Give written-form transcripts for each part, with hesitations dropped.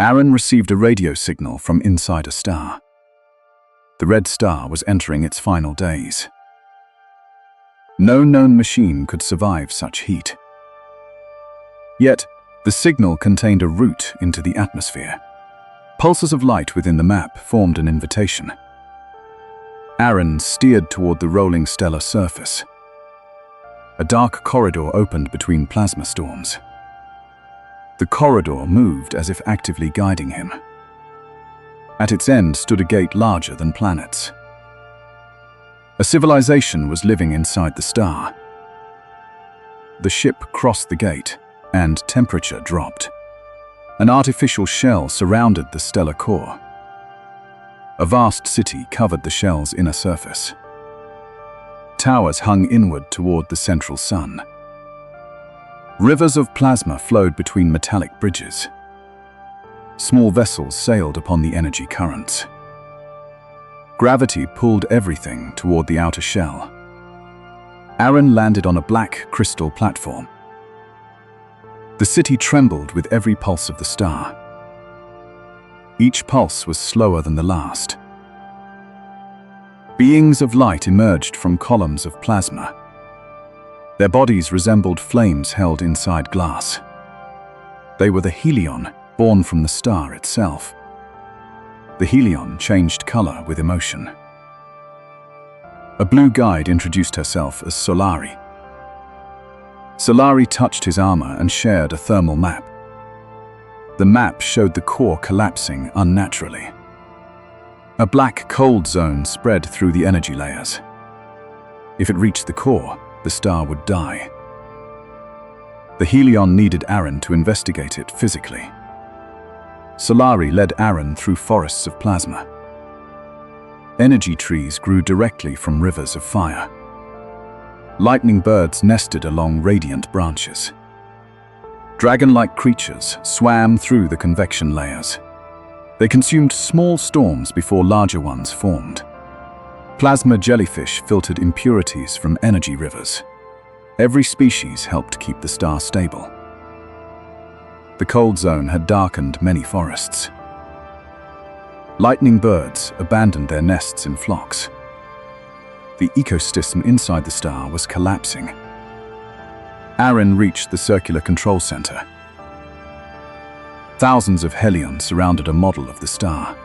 Aaron received a radio signal from inside a star. The red star was entering its final days. No known machine could survive such heat. Yet, the signal contained a route into the atmosphere. Pulses of light within the map formed an invitation. Aaron steered toward the rolling stellar surface. A dark corridor opened between plasma storms. The corridor moved as if actively guiding him. At its end stood a gate larger than planets. A civilization was living inside the star. The ship crossed the gate, and temperature dropped. An artificial shell surrounded the stellar core. A vast city covered the shell's inner surface. Towers hung inward toward the central sun. Rivers of plasma flowed between metallic bridges. Small vessels sailed upon the energy currents. Gravity pulled everything toward the outer shell. Aaron landed on a black crystal platform. The city trembled with every pulse of the star. Each pulse was slower than the last. Beings of light emerged from columns of plasma. Their bodies resembled flames held inside glass. They were the Helion, born from the star itself. The Helion changed color with emotion. A blue guide introduced herself as Solari. Solari touched his armor and shared a thermal map. The map showed the core collapsing unnaturally. A black cold zone spread through the energy layers. If it reached the core, the star would die. The Helion needed Aaron to investigate it physically. Solari led Aaron through forests of plasma. Energy trees grew directly from rivers of fire. Lightning birds nested along radiant branches. Dragon-like creatures swam through the convection layers. They consumed small storms before larger ones formed. Plasma jellyfish filtered impurities from energy rivers. Every species helped keep the star stable. The cold zone had darkened many forests. Lightning birds abandoned their nests in flocks. The ecosystem inside the star was collapsing. Aaron reached the circular control center. Thousands of Helions surrounded a model of the star.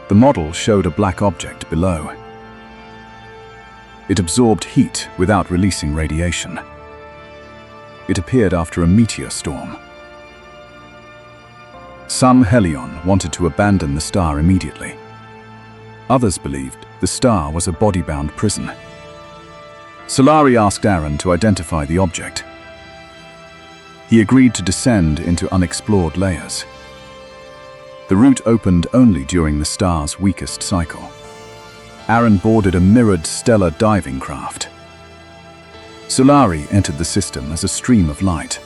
The model showed a black object below. It absorbed heat without releasing radiation. It appeared after a meteor storm. Some Helion wanted to abandon the star immediately. Others believed the star was a body-bound prison. Solari asked Aaron to identify the object. He agreed to descend into unexplored layers. The route opened only during the star's weakest cycle. Aaron boarded a mirrored stellar diving craft. Solari entered the system as a stream of light.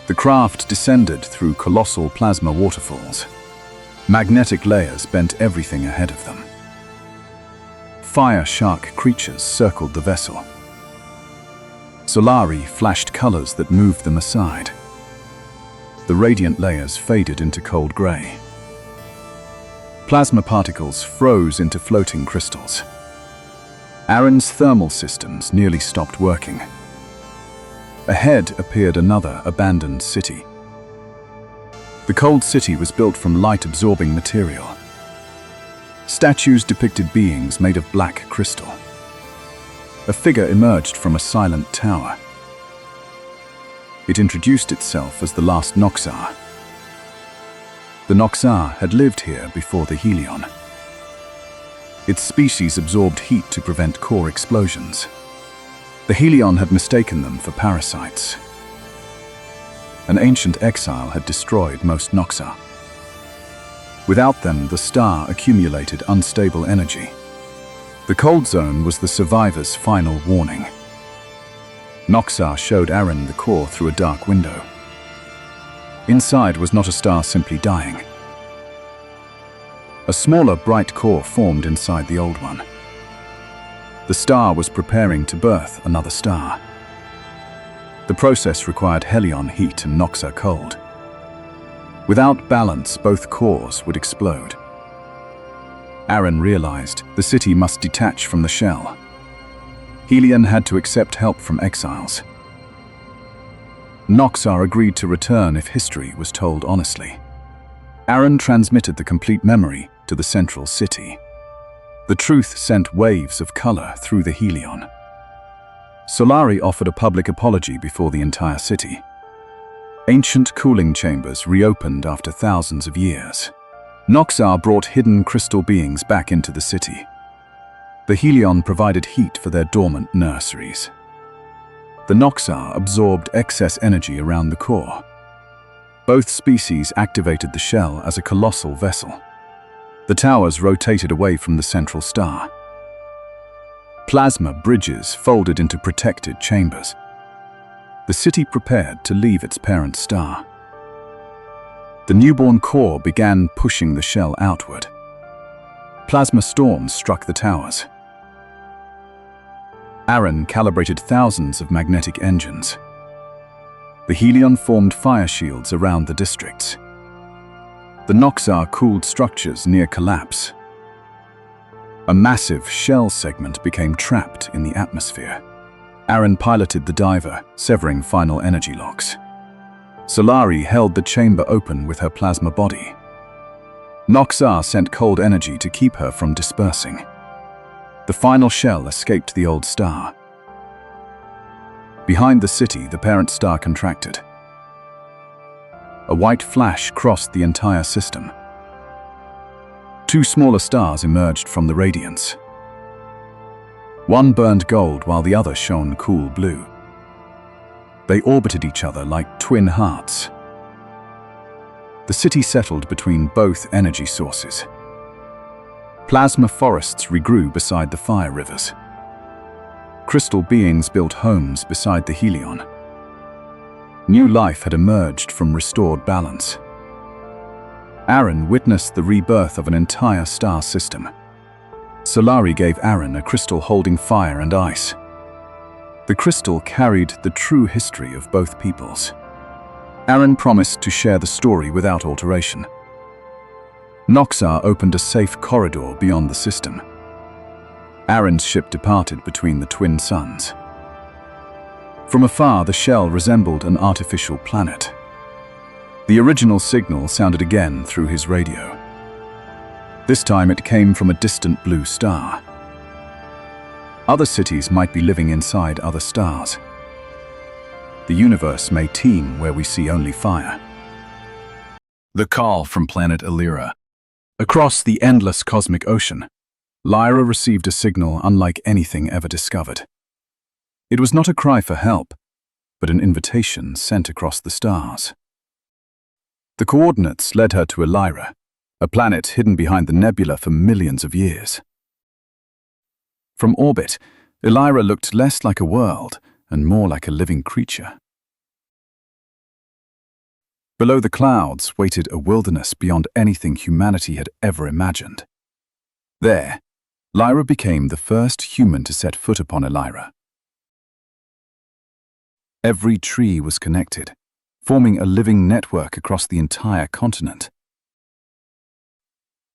The craft descended through colossal plasma waterfalls. Magnetic layers bent everything ahead of them. Fire shark creatures circled the vessel. Solari flashed colors that moved them aside. The radiant layers faded into cold gray. Plasma particles froze into floating crystals. Aaron's thermal systems nearly stopped working. Ahead appeared another abandoned city. The cold city was built from light-absorbing material. Statues depicted beings made of black crystal. A figure emerged from a silent tower. It introduced itself as the last Noxar. The Noxar had lived here before the Helion. Its species absorbed heat to prevent core explosions. The Helion had mistaken them for parasites. An ancient exile had destroyed most Noxar. Without them, the star accumulated unstable energy. The cold zone was the survivors' final warning. Noxar showed Aaron the core through a dark window. Inside was not a star simply dying. A smaller, bright core formed inside the old one. The star was preparing to birth another star. The process required Helion heat and Noxar cold. Without balance, both cores would explode. Aaron realized the city must detach from the shell. Helion had to accept help from exiles. Noxar agreed to return if history was told honestly. Aaron transmitted the complete memory to the central city. The truth sent waves of color through the Helion. Solari offered a public apology before the entire city. Ancient cooling chambers reopened after thousands of years. Noxar brought hidden crystal beings back into the city. The Helion provided heat for their dormant nurseries. The Noxar absorbed excess energy around the core. Both species activated the shell as a colossal vessel. The towers rotated away from the central star. Plasma bridges folded into protected chambers. The city prepared to leave its parent star. The newborn core began pushing the shell outward. Plasma storms struck the towers. Aaron calibrated thousands of magnetic engines. The Helion formed fire shields around the districts. The Noxar cooled structures near collapse. A massive shell segment became trapped in the atmosphere. Aaron piloted the diver, severing final energy locks. Solari held the chamber open with her plasma body. Noxar sent cold energy to keep her from dispersing. The final shell escaped the old star. Behind the city, the parent star contracted. A white flash crossed the entire system. Two smaller stars emerged from the radiance. One burned gold while the other shone cool blue. They orbited each other like twin hearts. The city settled between both energy sources. Plasma forests regrew beside the fire rivers. Crystal beings built homes beside the Helion. New life had emerged from restored balance. Aaron witnessed the rebirth of an entire star system. Solari gave Aaron a crystal holding fire and ice. The crystal carried the true history of both peoples. Aaron promised to share the story without alteration. Noxar opened a safe corridor beyond the system. Aaron's ship departed between the twin suns. From afar, the shell resembled an artificial planet. The original signal sounded again through his radio. This time it came from a distant blue star. Other cities might be living inside other stars. The universe may teem where we see only fire. The call from planet Elra. Across the endless cosmic ocean, Lyra received a signal unlike anything ever discovered. It was not a cry for help, but an invitation sent across the stars. The coordinates led her to Elra, a planet hidden behind the nebula for millions of years. From orbit, Elra looked less like a world and more like a living creature. Below the clouds waited a wilderness beyond anything humanity had ever imagined. There, Lyra became the first human to set foot upon Elra. Every tree was connected, forming a living network across the entire continent.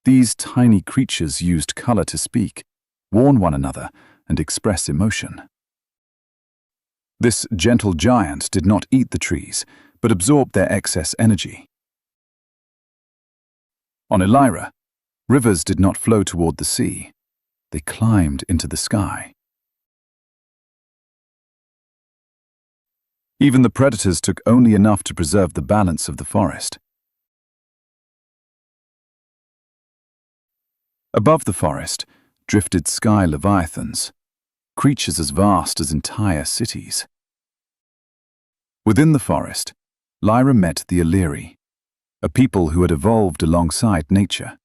These tiny creatures used color to speak, warn one another, and express emotion. This gentle giant did not eat the trees, but absorbed their excess energy. On Elra, rivers did not flow toward the sea. They climbed into the sky. Even the predators took only enough to preserve the balance of the forest. Above the forest drifted sky leviathans, creatures as vast as entire cities. Within the forest, Lyra met the Illyri, a people who had evolved alongside nature.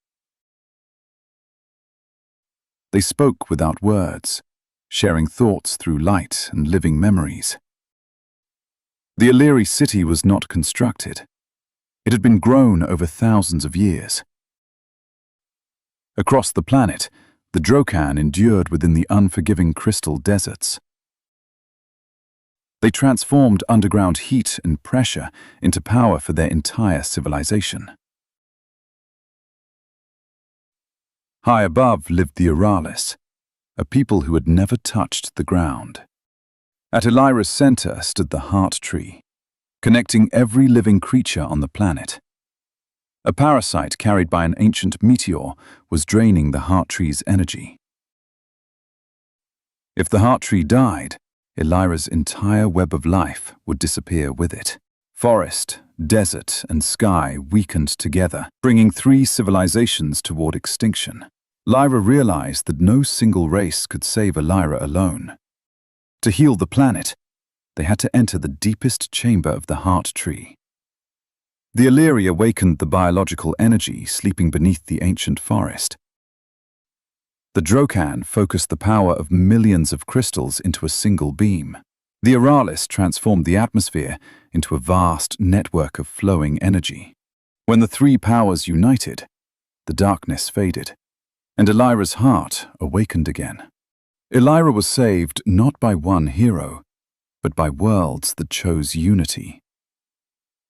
They spoke without words, sharing thoughts through light and living memories. The Illyri city was not constructed. It had been grown over thousands of years. Across the planet, the Drokan endured within the unforgiving crystal deserts. They transformed underground heat and pressure into power for their entire civilization. High above lived the Eralis, a people who had never touched the ground. At Elra's center stood the Heart Tree, connecting every living creature on the planet. A parasite carried by an ancient meteor was draining the Heart Tree's energy. If the Heart Tree died, Elra's entire web of life would disappear with it. Forest, desert, and sky weakened together, bringing 3 civilizations toward extinction. Elra realized that no single race could save Elra alone. To heal the planet, they had to enter the deepest chamber of the Heart Tree. The Elra awakened the biological energy sleeping beneath the ancient forest. The Drokan focused the power of millions of crystals into a single beam. The Eralis transformed the atmosphere into a vast network of flowing energy. When the 3 powers united, the darkness faded, and Elra's heart awakened again. Elra was saved not by one hero, but by worlds that chose unity.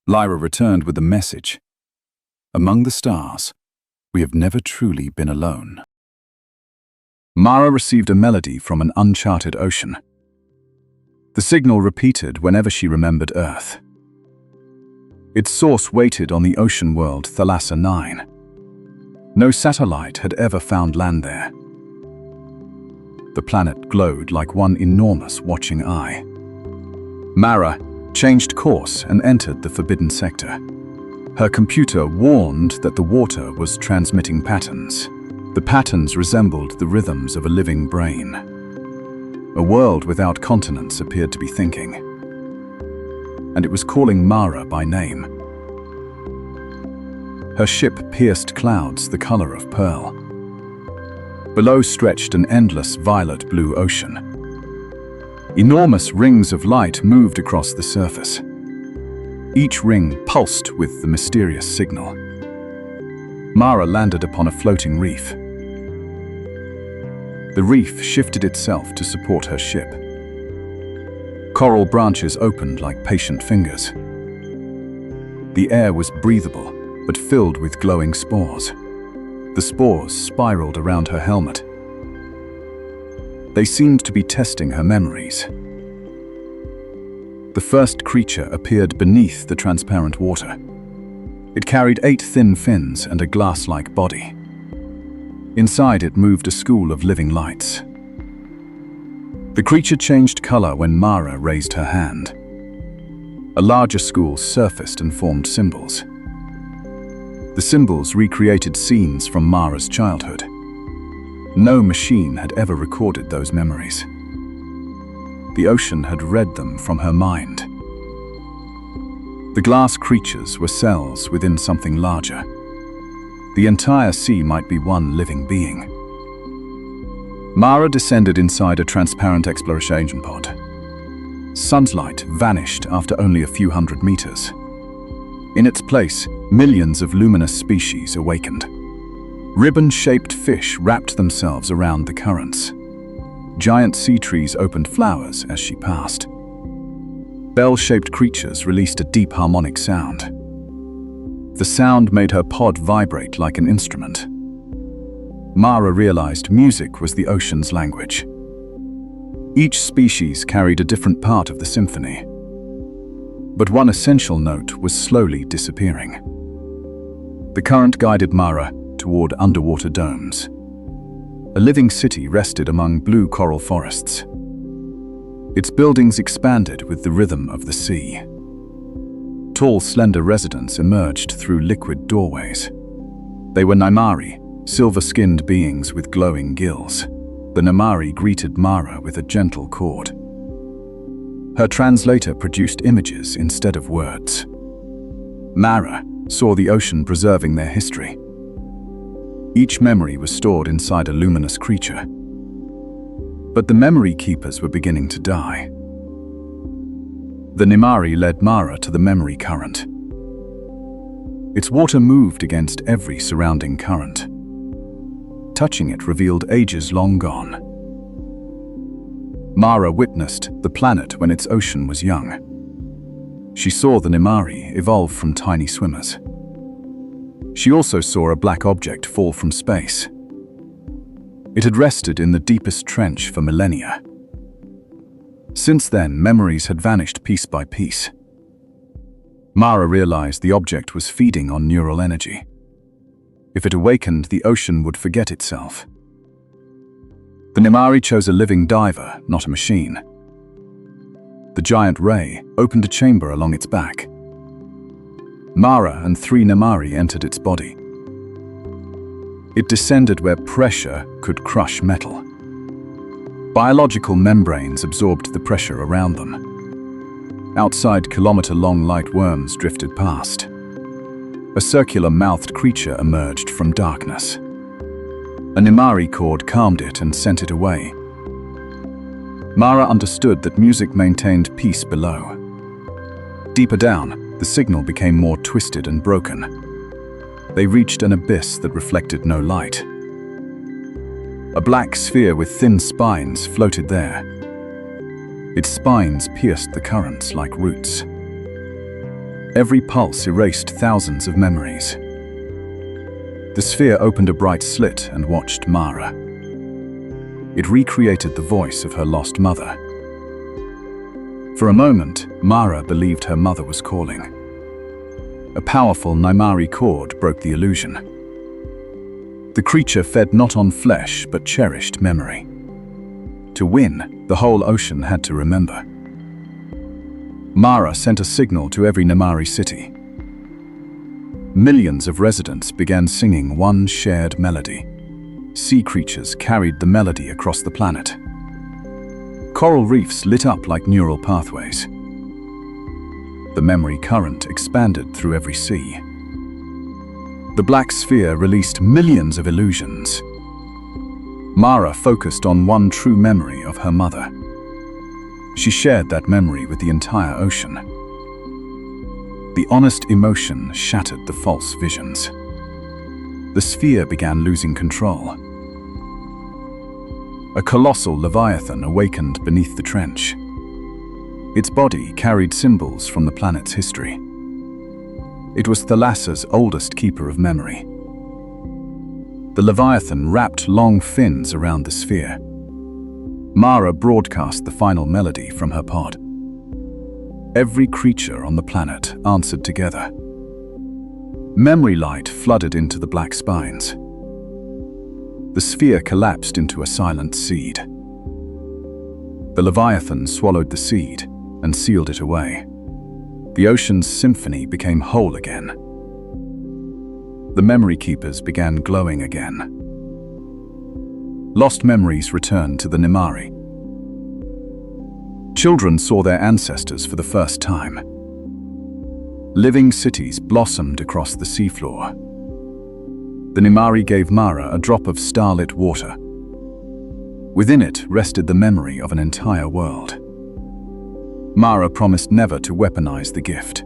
Elra returned with a message. Among the stars, we have never truly been alone. Mara received a melody from an uncharted ocean. The signal repeated whenever she remembered Earth. Its source waited on the ocean world Thalassa 9. No satellite had ever found land there. The planet glowed like one enormous watching eye. Mara changed course and entered the forbidden sector. Her computer warned that the water was transmitting patterns. The patterns resembled the rhythms of a living brain. A world without continents appeared to be thinking, and it was calling Mara by name. Her ship pierced clouds the color of pearl. Below stretched an endless violet-blue ocean. Enormous rings of light moved across the surface. Each ring pulsed with the mysterious signal. Mara landed upon a floating reef. The reef shifted itself to support her ship. Coral branches opened like patient fingers. The air was breathable, but filled with glowing spores. The spores spiraled around her helmet. They seemed to be testing her memories. The first creature appeared beneath the transparent water. It carried 8 thin fins and a glass-like body. Inside it moved a school of living lights. The creature changed color when Mara raised her hand. A larger school surfaced and formed symbols. The symbols recreated scenes from Mara's childhood. No machine had ever recorded those memories. The ocean had read them from her mind. The glass creatures were cells within something larger. The entire sea might be one living being. Mara descended inside a transparent exploration pod. Sunlight vanished after only a few hundred meters. In its place, millions of luminous species awakened. Ribbon-shaped fish wrapped themselves around the currents. Giant sea trees opened flowers as she passed. Bell-shaped creatures released a deep harmonic sound. The sound made her pod vibrate like an instrument. Mara realized music was the ocean's language. Each species carried a different part of the symphony. But one essential note was slowly disappearing. The current guided Mara toward underwater domes. A living city rested among blue coral forests. Its buildings expanded with the rhythm of the sea. Tall, slender residents emerged through liquid doorways. They were Nymari, silver-skinned beings with glowing gills. The Nymari greeted Mara with a gentle chord. Her translator produced images instead of words. Mara saw the ocean preserving their history. Each memory was stored inside a luminous creature. But the memory keepers were beginning to die. The Nymari led Mara to the memory current. Its water moved against every surrounding current. Touching it revealed ages long gone. Mara witnessed the planet when its ocean was young. She saw the Nemari evolve from tiny swimmers. She also saw a black object fall from space. It had rested in the deepest trench for millennia. Since then, memories had vanished piece by piece. Mara realized the object was feeding on neural energy. If it awakened, the ocean would forget itself. The Nemari chose a living diver, not a machine. The giant ray opened a chamber along its back. Mara and 3 Nemari entered its body. It descended where pressure could crush metal. Biological membranes absorbed the pressure around them. Outside, kilometer-long light worms drifted past. A circular-mouthed creature emerged from darkness. A Nemari chord calmed it and sent it away. Mara understood that music maintained peace below. Deeper down, the signal became more twisted and broken. They reached an abyss that reflected no light. A black sphere with thin spines floated there. Its spines pierced the currents like roots. Every pulse erased thousands of memories. The sphere opened a bright slit and watched Mara. It recreated the voice of her lost mother. For a moment, Mara believed her mother was calling. A powerful Nemari chord broke the illusion. The creature fed not on flesh, but cherished memory. To win, the whole ocean had to remember. Mara sent a signal to every Nemari city. Millions of residents began singing one shared melody. Sea creatures carried the melody across the planet. Coral reefs lit up like neural pathways. The memory current expanded through every sea. The black sphere released millions of illusions. Mara focused on one true memory of her mother. She shared that memory with the entire ocean. The honest emotion shattered the false visions. The sphere began losing control. A colossal leviathan awakened beneath the trench. Its body carried symbols from the planet's history. It was Thalassa's oldest keeper of memory. The leviathan wrapped long fins around the sphere. Mara broadcast the final melody from her pod. Every creature on the planet answered together. Memory light flooded into the black spines. The sphere collapsed into a silent seed. The leviathan swallowed the seed and sealed it away. The ocean's symphony became whole again. The memory keepers began glowing again. Lost memories returned to the Nemari. Children saw their ancestors for the first time. Living cities blossomed across the seafloor. The Nemari gave Mara a drop of starlit water. Within it rested the memory of an entire world. Mara promised never to weaponize the gift.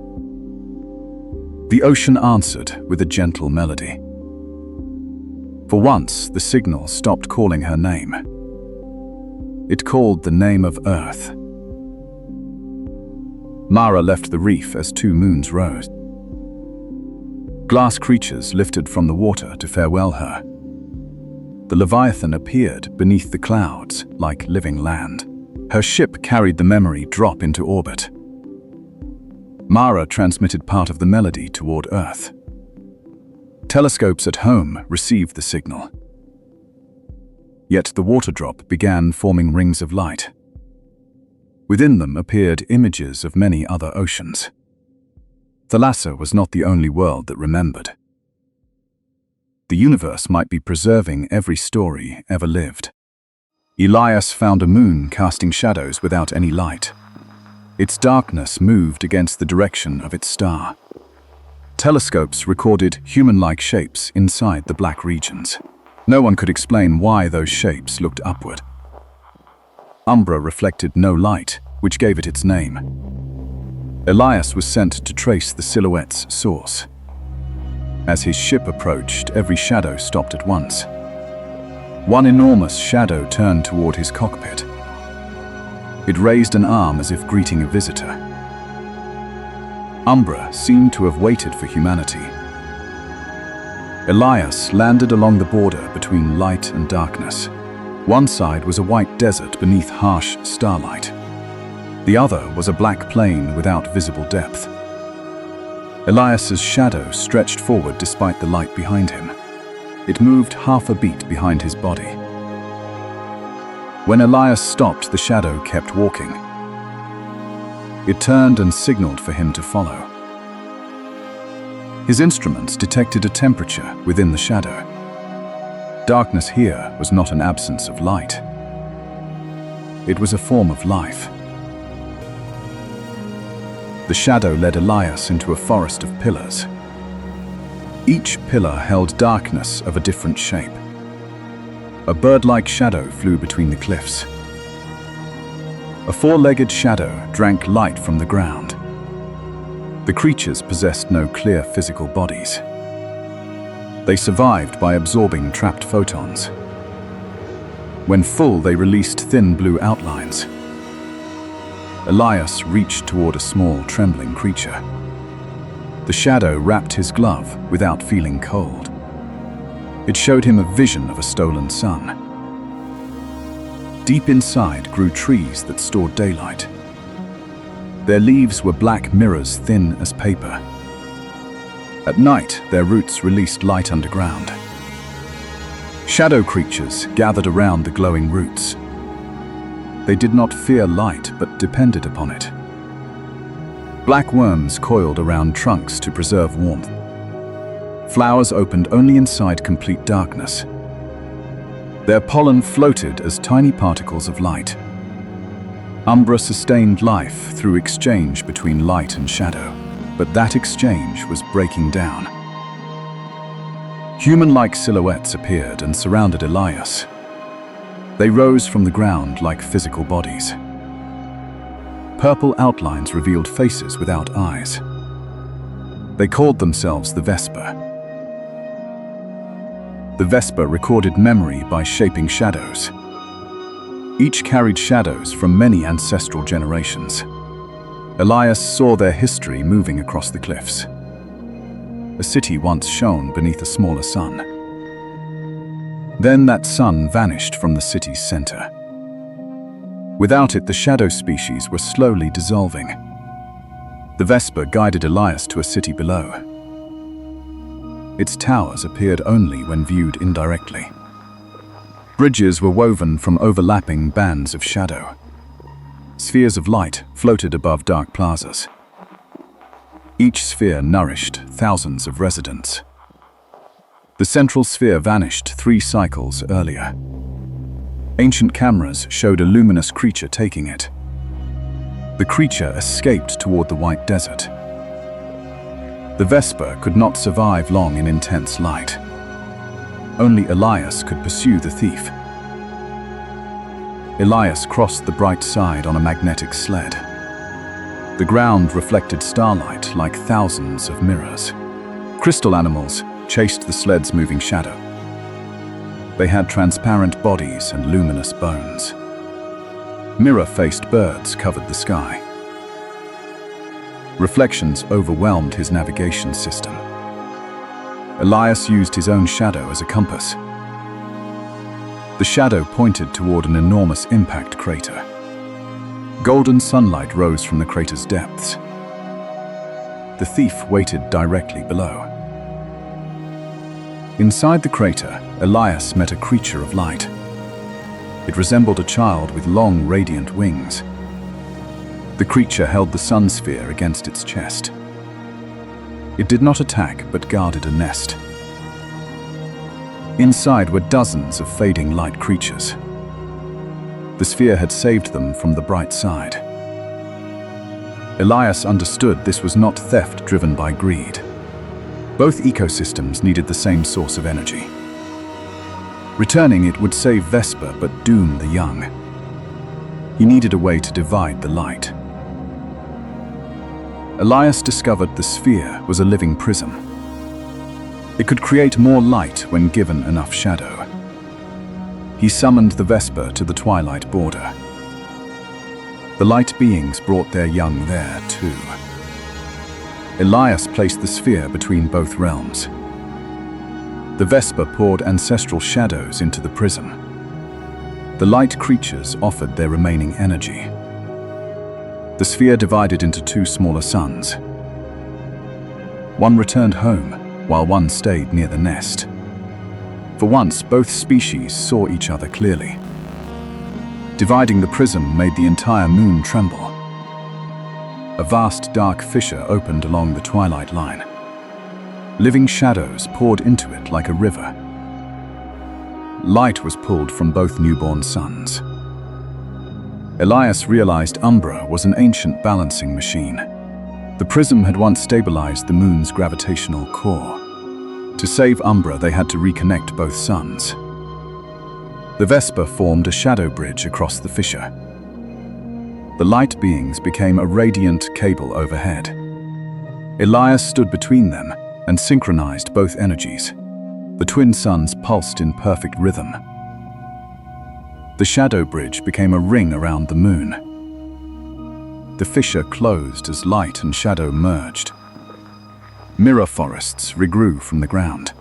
The ocean answered with a gentle melody. For once, the signal stopped calling her name. It called the name of Earth. Mara left the reef as 2 moons rose. Glass creatures lifted from the water to farewell her. The Leviathan appeared beneath the clouds like living land. Her ship carried the memory drop into orbit. Mara transmitted part of the melody toward Earth. Telescopes at home received the signal. Yet the water drop began forming rings of light. Within them appeared images of many other oceans. Thalassa was not the only world that remembered. The universe might be preserving every story ever lived. Elias found a moon casting shadows without any light. Its darkness moved against the direction of its star. Telescopes recorded human-like shapes inside the black regions. No one could explain why those shapes looked upward. Umbra reflected no light, which gave it its name. Elias was sent to trace the silhouette's source. As his ship approached, every shadow stopped at once. One enormous shadow turned toward his cockpit. It raised an arm as if greeting a visitor. Umbra seemed to have waited for humanity. Elias landed along the border between light and darkness. One side was a white desert beneath harsh starlight. The other was a black plain without visible depth. Elias's shadow stretched forward despite the light behind him. It moved half a beat behind his body. When Elias stopped, the shadow kept walking. It turned and signaled for him to follow. His instruments detected a temperature within the shadow. Darkness here was not an absence of light. It was a form of life. The shadow led Elias into a forest of pillars. Each pillar held darkness of a different shape. A bird-like shadow flew between the cliffs. A four-legged shadow drank light from the ground. The creatures possessed no clear physical bodies. They survived by absorbing trapped photons. When full, they released thin blue outlines. Elias reached toward a small, trembling creature. The shadow wrapped his glove without feeling cold. It showed him a vision of a stolen sun. Deep inside grew trees that stored daylight. Their leaves were black mirrors thin as paper. At night, their roots released light underground. Shadow creatures gathered around the glowing roots. They did not fear light, but depended upon it. Black worms coiled around trunks to preserve warmth. Flowers opened only inside complete darkness. Their pollen floated as tiny particles of light. Umbra sustained life through exchange between light and shadow, but that exchange was breaking down. Human-like silhouettes appeared and surrounded Elias. They rose from the ground like physical bodies. Purple outlines revealed faces without eyes. They called themselves the Vesper. The Vesper recorded memory by shaping shadows. Each carried shadows from many ancestral generations. Elias saw their history moving across the cliffs. A city once shone beneath a smaller sun. Then that sun vanished from the city's center. Without it, the shadow species were slowly dissolving. The Vesper guided Elias to a city below. Its towers appeared only when viewed indirectly. Bridges were woven from overlapping bands of shadow. Spheres of light floated above dark plazas. Each sphere nourished thousands of residents. The central sphere vanished 3 cycles earlier. Ancient cameras showed a luminous creature taking it. The creature escaped toward the white desert. The Vesper could not survive long in intense light. Only Elias could pursue the thief. Elias crossed the bright side on a magnetic sled. The ground reflected starlight like thousands of mirrors. Crystal animals chased the sled's moving shadow. They had transparent bodies and luminous bones. Mirror-faced birds covered the sky. Reflections overwhelmed his navigation system. Elias used his own shadow as a compass. The shadow pointed toward an enormous impact crater. Golden sunlight rose from the crater's depths. The thief waited directly below. Inside the crater, Elias met a creature of light. It resembled a child with long, radiant wings. The creature held the sun sphere against its chest. It did not attack, but guarded a nest. Inside were dozens of fading light creatures. The sphere had saved them from the bright side. Elias understood this was not theft driven by greed. Both ecosystems needed the same source of energy. Returning it would save Vesper but doom the young. He needed a way to divide the light. Elias discovered the sphere was a living prism. It could create more light when given enough shadow. He summoned the Vesper to the twilight border. The light beings brought their young there too. Elias placed the sphere between both realms. The Vesper poured ancestral shadows into the prism. The light creatures offered their remaining energy. The sphere divided into two smaller suns. One returned home, while one stayed near the nest. For once, both species saw each other clearly. Dividing the prism made the entire moon tremble. A vast dark fissure opened along the twilight line. Living shadows poured into it like a river. Light was pulled from both newborn suns. Elias realized Umbra was an ancient balancing machine. The prism had once stabilized the moon's gravitational core. To save Umbra, they had to reconnect both suns. The Vesper formed a shadow bridge across the fissure. The light beings became a radiant cable overhead. Elias stood between them and synchronized both energies. The twin suns pulsed in perfect rhythm. The shadow bridge became a ring around the moon. The fissure closed as light and shadow merged. Mirror forests regrew from the ground.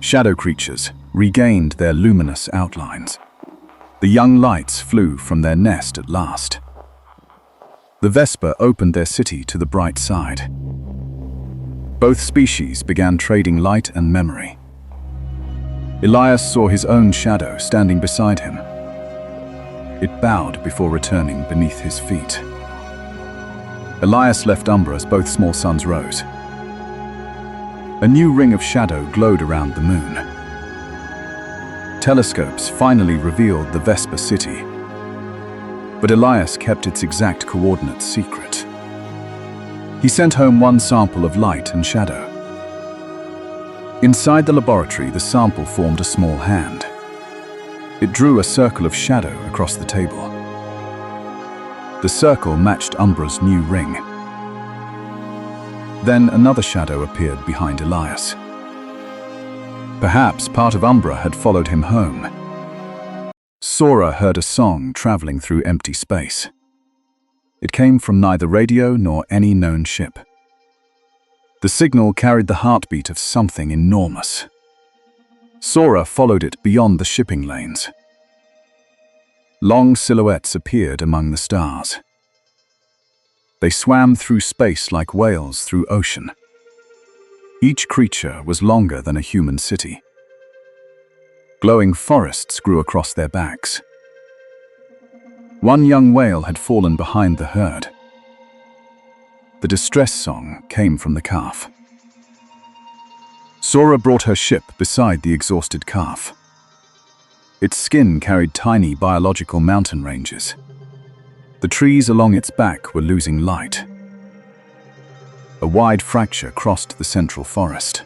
Shadow creatures regained their luminous outlines. The young lights flew from their nest at last. The Vesper opened their city to the bright side. Both species began trading light and memory. Elias saw his own shadow standing beside him. It bowed before returning beneath his feet. Elias left Umbra as both small suns rose. A new ring of shadow glowed around the moon. Telescopes finally revealed the Vesper city, but Elias kept its exact coordinates secret. He sent home one sample of light and shadow. Inside the laboratory, the sample formed a small hand. It drew a circle of shadow across the table. The circle matched Umbra's new ring. Then another shadow appeared behind Elias. Perhaps part of Umbra had followed him home. Sora heard a song traveling through empty space. It came from neither radio nor any known ship. The signal carried the heartbeat of something enormous. Sora followed it beyond the shipping lanes. Long silhouettes appeared among the stars. They swam through space like whales through ocean. Each creature was longer than a human city. Glowing forests grew across their backs. One young whale had fallen behind the herd. The distress song came from the calf. Sora brought her ship beside the exhausted calf. Its skin carried tiny biological mountain ranges. The trees along its back were losing light. A wide fracture crossed the central forest.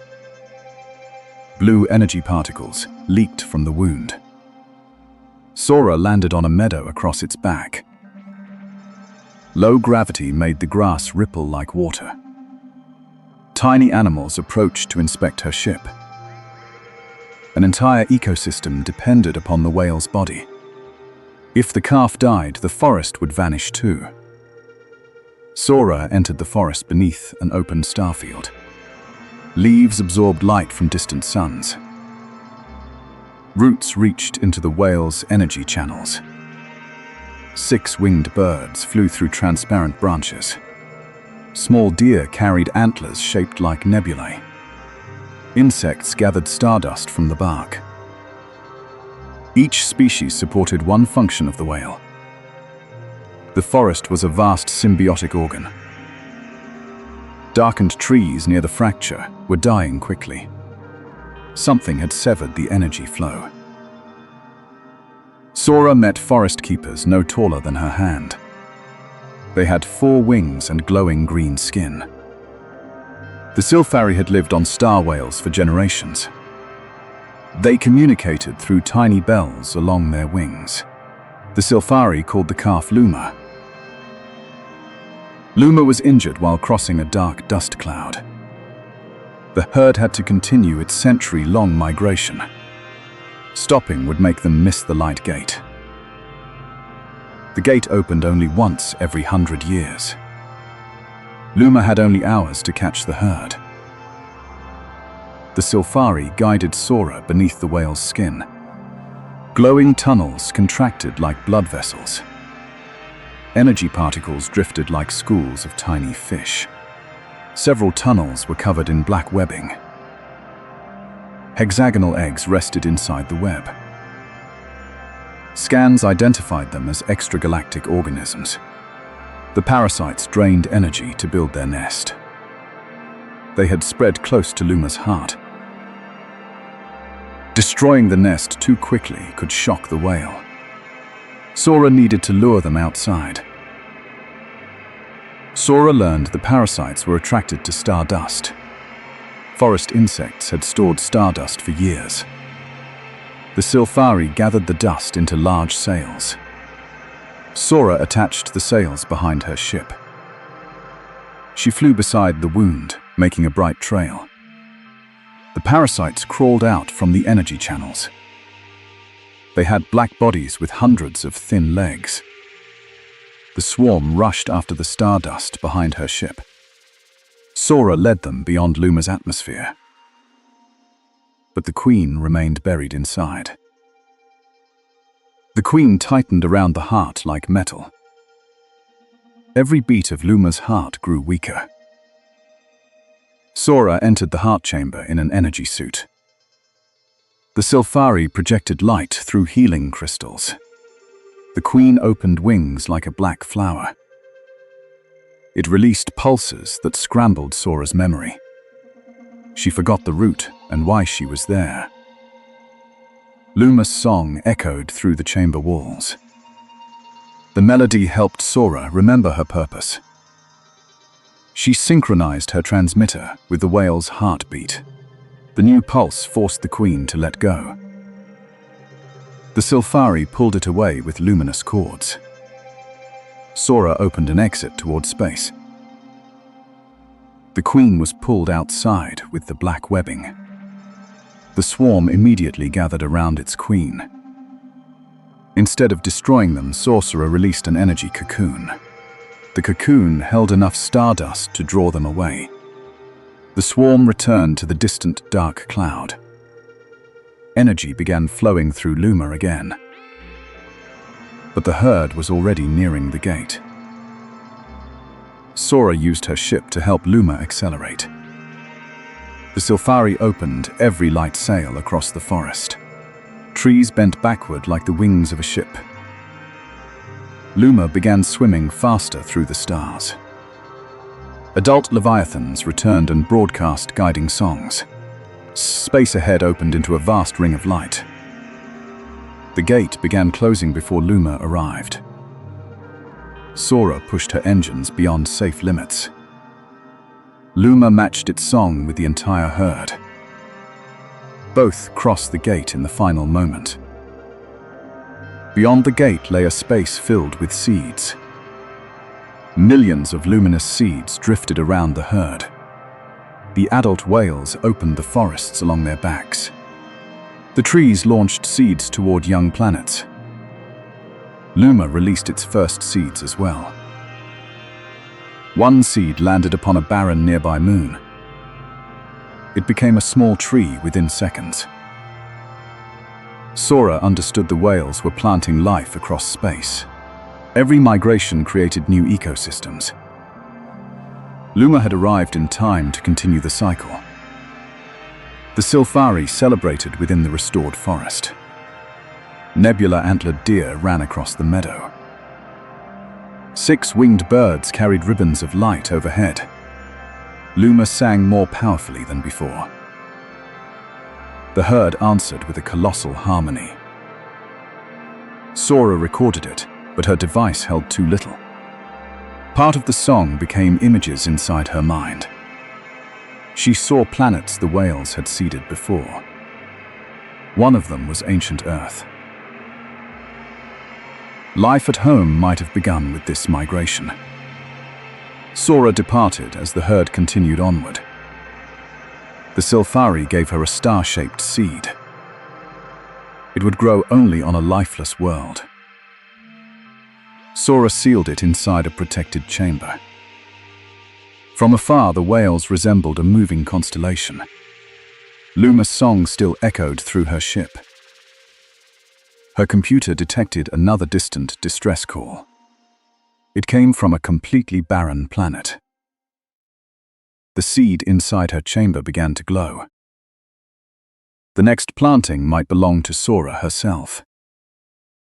Blue energy particles leaked from the wound. Sora landed on a meadow across its back. Low gravity made the grass ripple like water. Tiny animals approached to inspect her ship. An entire ecosystem depended upon the whale's body. If the calf died, the forest would vanish too. Sora entered the forest beneath an open starfield. Leaves absorbed light from distant suns. Roots reached into the whale's energy channels. 6-winged birds flew through transparent branches. Small deer carried antlers shaped like nebulae. Insects gathered stardust from the bark. Each species supported one function of the whale. The forest was a vast symbiotic organ. Darkened trees near the fracture were dying quickly. Something had severed the energy flow. Sora met forest keepers no taller than her hand. They had 4 wings and glowing green skin. The Silphari had lived on star whales for generations. They communicated through tiny bells along their wings. The Silphari called the calf Luma. Luma was injured while crossing a dark dust cloud. The herd had to continue its century-long migration. Stopping would make them miss the light gate. The gate opened only once every 100 years. Luma had only hours to catch the herd. The Sylphari guided Sora beneath the whale's skin. Glowing tunnels contracted like blood vessels. Energy particles drifted like schools of tiny fish. Several tunnels were covered in black webbing. Hexagonal eggs rested inside the web. Scans identified them as extragalactic organisms. The parasites drained energy to build their nest. They had spread close to Luma's heart. Destroying the nest too quickly could shock the whale. Sora needed to lure them outside. Sora learned the parasites were attracted to stardust. Forest insects had stored stardust for years. The Sylphari gathered the dust into large sails. Sora attached the sails behind her ship. She flew beside the wound, making a bright trail. The parasites crawled out from the energy channels. They had black bodies with hundreds of thin legs. The swarm rushed after the stardust behind her ship. Sora led them beyond Luma's atmosphere. But the Queen remained buried inside. The Queen tightened around the heart like metal. Every beat of Luma's heart grew weaker. Sora entered the heart chamber in an energy suit. The Sylphari projected light through healing crystals. The Queen opened wings like a black flower. It released pulses that scrambled Sora's memory. She forgot the route and why she was there. Luma's song echoed through the chamber walls. The melody helped Sora remember her purpose. She synchronized her transmitter with the whale's heartbeat. The new pulse forced the Queen to let go. The Sylphari pulled it away with luminous cords. Sora opened an exit toward space. The Queen was pulled outside with the black webbing. The swarm immediately gathered around its Queen. Instead of destroying them, Sorcerer released an energy cocoon. The cocoon held enough stardust to draw them away. The swarm returned to the distant dark cloud. Energy began flowing through Luma again. But the herd was already nearing the gate. Sora used her ship to help Luma accelerate. The Sylphari opened every light sail across the forest. Trees bent backward like the wings of a ship. Luma began swimming faster through the stars. Adult leviathans returned and broadcast guiding songs. Space ahead opened into a vast ring of light. The gate began closing before Luma arrived. Sora pushed her engines beyond safe limits. Luma matched its song with the entire herd. Both crossed the gate in the final moment. Beyond the gate lay a space filled with seeds. Millions of luminous seeds drifted around the herd. The adult whales opened the forests along their backs. The trees launched seeds toward young planets. Luma released its first seeds as well. One seed landed upon a barren nearby moon. It became a small tree within seconds. Sora understood the whales were planting life across space. Every migration created new ecosystems. Luma had arrived in time to continue the cycle. The Sylphari celebrated within the restored forest. Nebula-antlered deer ran across the meadow. 6 winged birds carried ribbons of light overhead. Luma sang more powerfully than before. The herd answered with a colossal harmony. Sora recorded it, but her device held too little. Part of the song became images inside her mind. She saw planets the whales had seeded before. One of them was ancient Earth. Life at home might have begun with this migration. Sora departed as the herd continued onward. The Sylphari gave her a star-shaped seed. It would grow only on a lifeless world. Sora sealed it inside a protected chamber. From afar, the whales resembled a moving constellation. Luma's song still echoed through her ship. Her computer detected another distant distress call. It came from a completely barren planet. The seed inside her chamber began to glow. The next planting might belong to Sora herself.